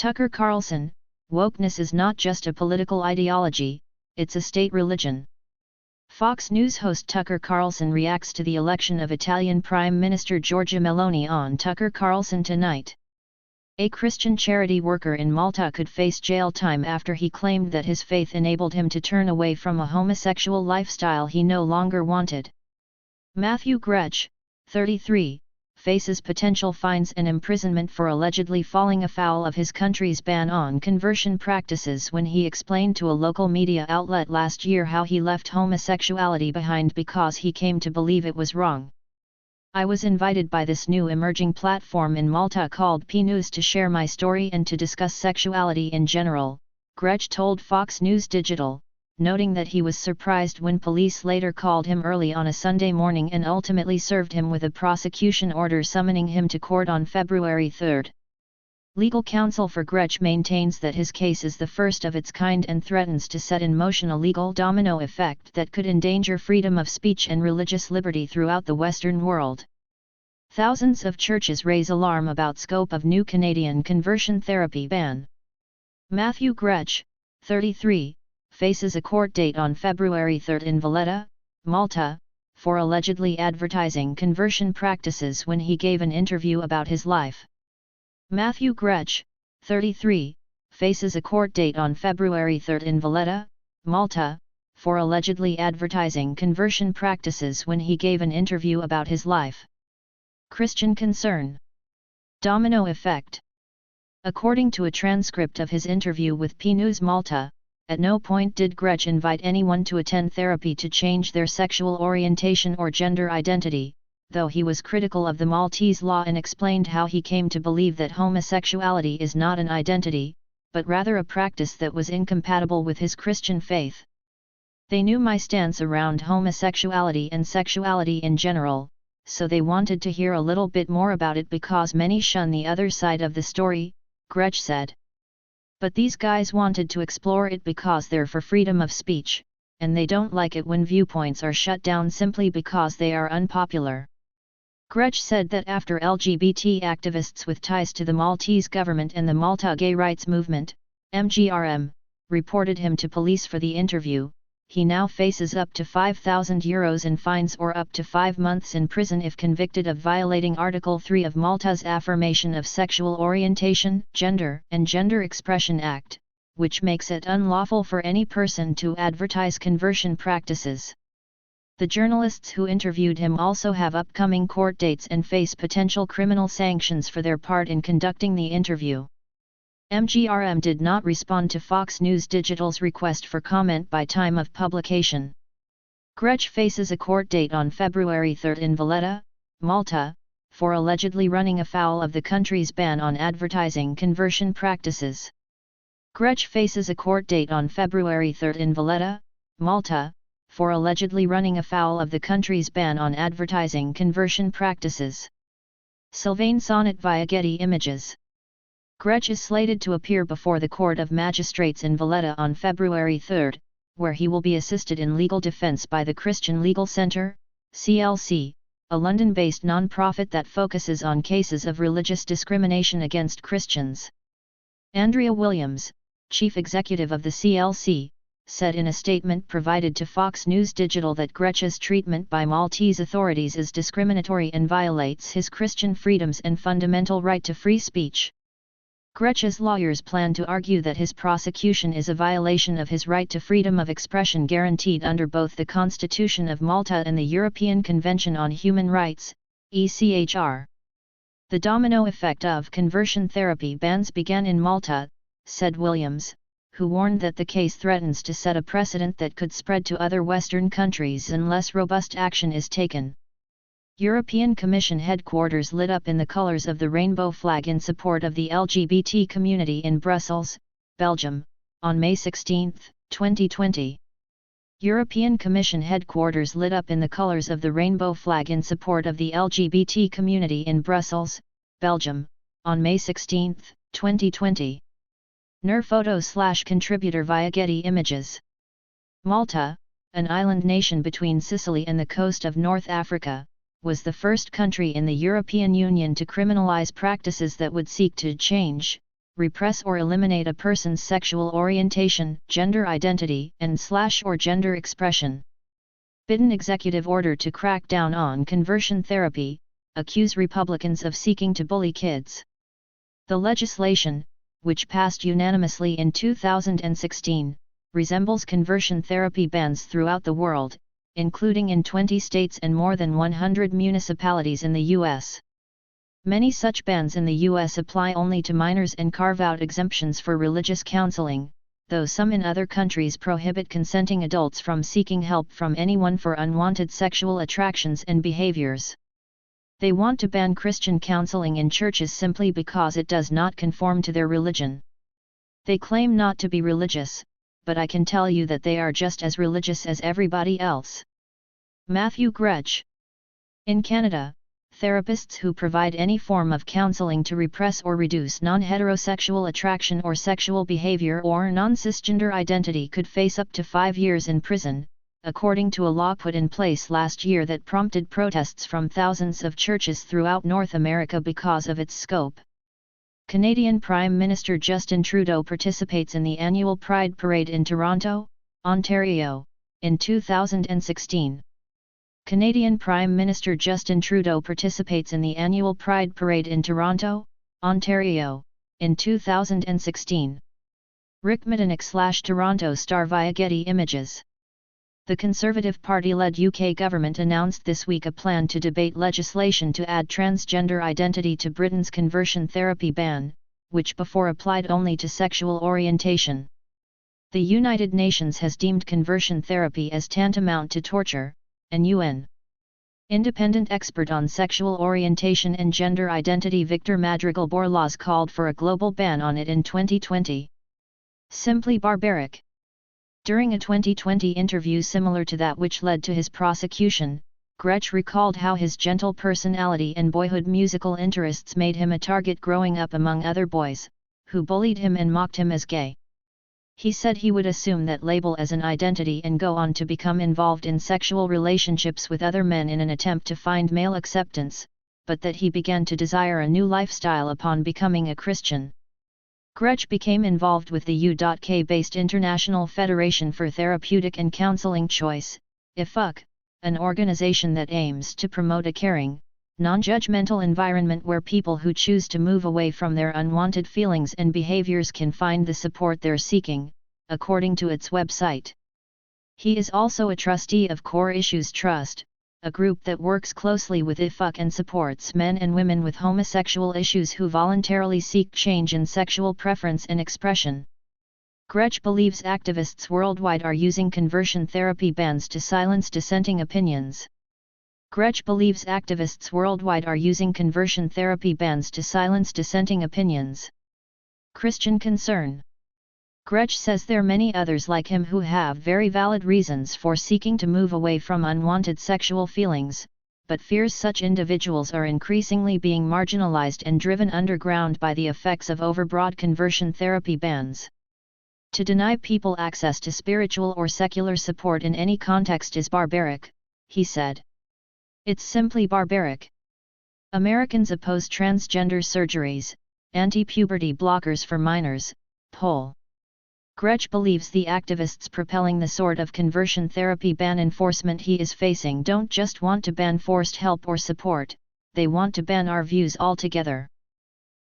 Tucker Carlson, wokeness is not just a political ideology, it's a state religion. Fox News host Tucker Carlson reacts to the election of Italian Prime Minister Giorgia Meloni on Tucker Carlson Tonight. A Christian charity worker in Malta could face jail time after he claimed that his faith enabled him to turn away from a homosexual lifestyle he no longer wanted. Matthew Grech, 33, faces potential fines and imprisonment for allegedly falling afoul of his country's ban on conversion practices when he explained to a local media outlet last year how he left homosexuality behind because he came to believe it was wrong. I was invited by this new emerging platform in Malta called P News to share my story and to discuss sexuality in general, Grech told Fox News Digital, noting that he was surprised when police later called him early on a Sunday morning and ultimately served him with a prosecution order summoning him to court on February 3. Legal counsel for Grech maintains that his case is the first of its kind and threatens to set in motion a legal domino effect that could endanger freedom of speech and religious liberty throughout the Western world. Thousands of churches raise alarm about scope of new Canadian conversion therapy ban. Matthew Grech, 33, faces a court date on February 3 in Valletta, Malta, for allegedly advertising conversion practices when he gave an interview about his life. Matthew Grech, 33, faces a court date on February 3 in Valletta, Malta, for allegedly advertising conversion practices when he gave an interview about his life. Christian concern. Domino effect. According to a transcript of his interview with P News Malta, at no point did Grech invite anyone to attend therapy to change their sexual orientation or gender identity, though he was critical of the Maltese law and explained how he came to believe that homosexuality is not an identity, but rather a practice that was incompatible with his Christian faith. They knew my stance around homosexuality and sexuality in general, so they wanted to hear a little bit more about it because many shun the other side of the story, Grech said. But these guys wanted to explore it because they're for freedom of speech, and they don't like it when viewpoints are shut down simply because they are unpopular. Grech said that after LGBT activists with ties to the Maltese government and the Malta Gay Rights Movement, MGRM, reported him to police for the interview, he now faces up to €5,000 in fines or up to 5 months in prison if convicted of violating Article 3 of Malta's Affirmation of Sexual Orientation, Gender and Gender Expression Act, which makes it unlawful for any person to advertise conversion practices. The journalists who interviewed him also have upcoming court dates and face potential criminal sanctions for their part in conducting the interview. MGRM did not respond to Fox News Digital's request for comment by time of publication. Grech faces a court date on February 3 in Valletta, Malta, for allegedly running afoul of the country's ban on advertising conversion practices. Grech faces a court date on February 3 in Valletta, Malta, for allegedly running afoul of the country's ban on advertising conversion practices. Sylvain Sonnet via Getty Images. Grech is slated to appear before the Court of Magistrates in Valletta on February 3, where he will be assisted in legal defense by the Christian Legal Centre, CLC, a London-based non-profit that focuses on cases of religious discrimination against Christians. Andrea Williams, chief executive of the CLC, said in a statement provided to Fox News Digital that Grech's treatment by Maltese authorities is discriminatory and violates his Christian freedoms and fundamental right to free speech. Grech's lawyers plan to argue that his prosecution is a violation of his right to freedom of expression guaranteed under both the Constitution of Malta and the European Convention on Human Rights, ECHR. The domino effect of conversion therapy bans began in Malta, said Williams, who warned that the case threatens to set a precedent that could spread to other Western countries unless robust action is taken. European Commission headquarters lit up in the colours of the rainbow flag in support of the LGBT community in Brussels, Belgium, on May 16, 2020. European Commission headquarters lit up in the colours of the rainbow flag in support of the LGBT community in Brussels, Belgium, on May 16, 2020. NER photo/contributor via Getty Images. Malta, an island nation between Sicily and the coast of North Africa, was the first country in the European Union to criminalize practices that would seek to change repress or eliminate a person's sexual orientation, gender identity, and/or gender expression. Biden executive order to crack down on conversion therapy, accuse Republicans of seeking to bully kids. The legislation, which passed unanimously in 2016, resembles conversion therapy bans throughout the world, including in 20 states and more than 100 municipalities in the U.S. Many such bans in the U.S. apply only to minors and carve out exemptions for religious counseling, though some in other countries prohibit consenting adults from seeking help from anyone for unwanted sexual attractions and behaviors. They want to ban Christian counseling in churches simply because it does not conform to their religion. They claim not to be religious, but I can tell you that they are just as religious as everybody else. Matthew Gretsch. In Canada, therapists who provide any form of counseling to repress or reduce non-heterosexual attraction or sexual behavior or non-cisgender identity could face up to 5 years in prison, according to a law put in place last year that prompted protests from thousands of churches throughout North America because of its scope. Canadian Prime Minister Justin Trudeau participates in the annual Pride Parade in Toronto, Ontario, in 2016. Canadian Prime Minister Justin Trudeau participates in the annual Pride Parade in Toronto, Ontario, in 2016. Rick Medenick/Toronto Star via Getty Images. The Conservative Party-led UK government announced this week a plan to debate legislation to add transgender identity to Britain's conversion therapy ban, which before applied only to sexual orientation. The United Nations has deemed conversion therapy as tantamount to torture, and UN independent expert on sexual orientation and gender identity Victor Madrigal-Borlase called for a global ban on it in 2020. Simply barbaric. During a 2020 interview similar to that which led to his prosecution, Gretsch recalled how his gentle personality and boyhood musical interests made him a target growing up among other boys, who bullied him and mocked him as gay. He said he would assume that label as an identity and go on to become involved in sexual relationships with other men in an attempt to find male acceptance, but that he began to desire a new lifestyle upon becoming a Christian. Gretsch became involved with the U.K.-based International Federation for Therapeutic and Counselling Choice, IFUC, an organization that aims to promote a caring, non-judgmental environment where people who choose to move away from their unwanted feelings and behaviors can find the support they're seeking, according to its website. He is also a trustee of Core Issues Trust, a group that works closely with IFUC and supports men and women with homosexual issues who voluntarily seek change in sexual preference and expression. Gretsch believes activists worldwide are using conversion therapy bans to silence dissenting opinions. Gretsch believes activists worldwide are using conversion therapy bans to silence dissenting opinions. Christian concern. Gretsch says there are many others like him who have very valid reasons for seeking to move away from unwanted sexual feelings, but fears such individuals are increasingly being marginalized and driven underground by the effects of overbroad conversion therapy bans. To deny people access to spiritual or secular support in any context is barbaric, he said. It's simply barbaric. Americans oppose transgender surgeries, anti-puberty blockers for minors, poll. Gretsch believes the activists propelling the sort of conversion therapy ban enforcement he is facing don't just want to ban forced help or support, they want to ban our views altogether.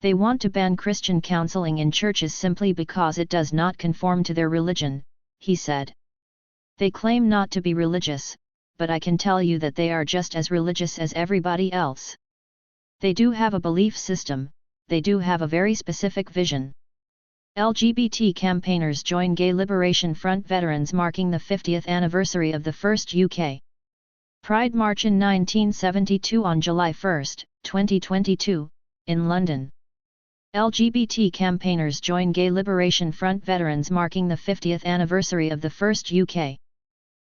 They want to ban Christian counseling in churches simply because it does not conform to their religion, he said. They claim not to be religious, but I can tell you that they are just as religious as everybody else. They do have a belief system, they do have a very specific vision. LGBT campaigners join Gay Liberation Front veterans marking the 50th anniversary of the first UK Pride March in 1972 on July 1, 2022, in London. LGBT campaigners join Gay Liberation Front veterans marking the 50th anniversary of the first UK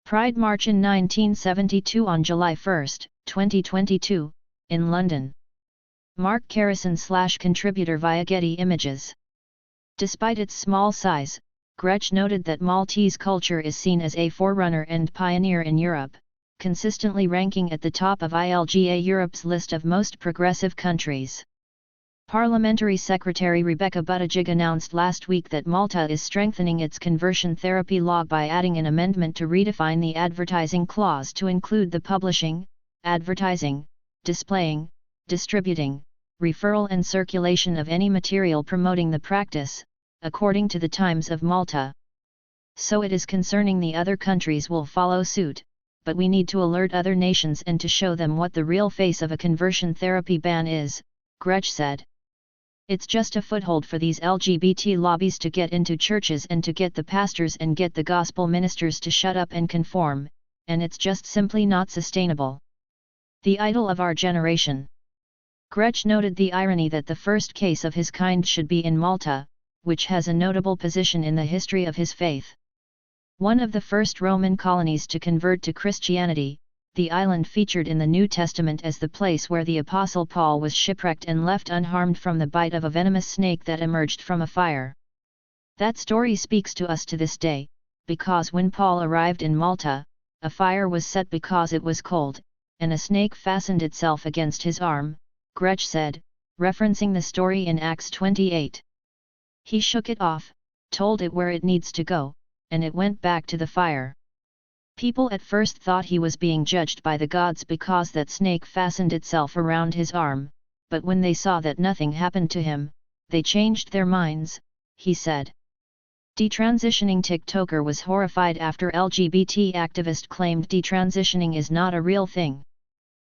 Pride March in 1972 on July 1, 2022, in London. Mark Carrison/contributor via Getty Images. Despite its small size, Gretsch noted that Maltese culture is seen as a forerunner and pioneer in Europe, consistently ranking at the top of ILGA Europe's list of most progressive countries. Parliamentary Secretary Rebecca Buttigieg announced last week that Malta is strengthening its conversion therapy law by adding an amendment to redefine the advertising clause to include the publishing, advertising, displaying, distributing, referral and circulation of any material promoting the practice, according to the Times of Malta. So it is concerning the other countries will follow suit, but we need to alert other nations and to show them what the real face of a conversion therapy ban is, Gretsch said. It's just a foothold for these LGBT lobbies to get into churches and to get the pastors and get the gospel ministers to shut up and conform, and it's just simply not sustainable. The idol of our generation. Gretsch noted the irony that the first case of his kind should be in Malta, which has a notable position in the history of his faith. One of the first Roman colonies to convert to Christianity, the island featured in the New Testament as the place where the Apostle Paul was shipwrecked and left unharmed from the bite of a venomous snake that emerged from a fire. That story speaks to us to this day, because when Paul arrived in Malta, a fire was set because it was cold, and a snake fastened itself against his arm, Gretsch said, referencing the story in Acts 28. He shook it off, told it where it needs to go, and it went back to the fire. People at first thought he was being judged by the gods because that snake fastened itself around his arm, but when they saw that nothing happened to him, they changed their minds, he said. Detransitioning TikToker was horrified after LGBT activist claimed detransitioning is not a real thing.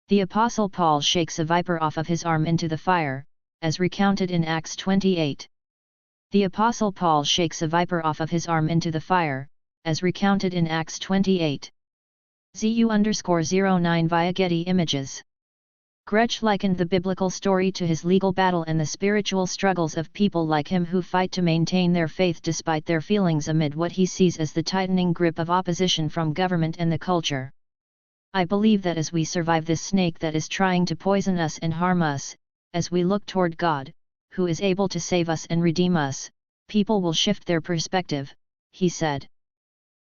The Apostle Paul shakes a viper off of his arm into the fire, as recounted in Acts 28. The Apostle Paul shakes a viper off of his arm into the fire, as recounted in Acts 28. ZU_09 via Getty Images. Gretsch likened the biblical story to his legal battle and the spiritual struggles of people like him who fight to maintain their faith despite their feelings amid what he sees as the tightening grip of opposition from government and the culture. I believe that as we survive this snake that is trying to poison us and harm us, as we look toward God, who is able to save us and redeem us, people will shift their perspective, he said.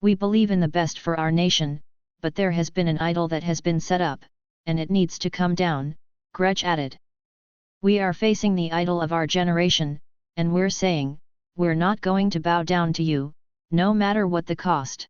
We believe in the best for our nation, but there has been an idol that has been set up, and it needs to come down, Gretsch added. We are facing the idol of our generation, and we're saying, we're not going to bow down to you, no matter what the cost.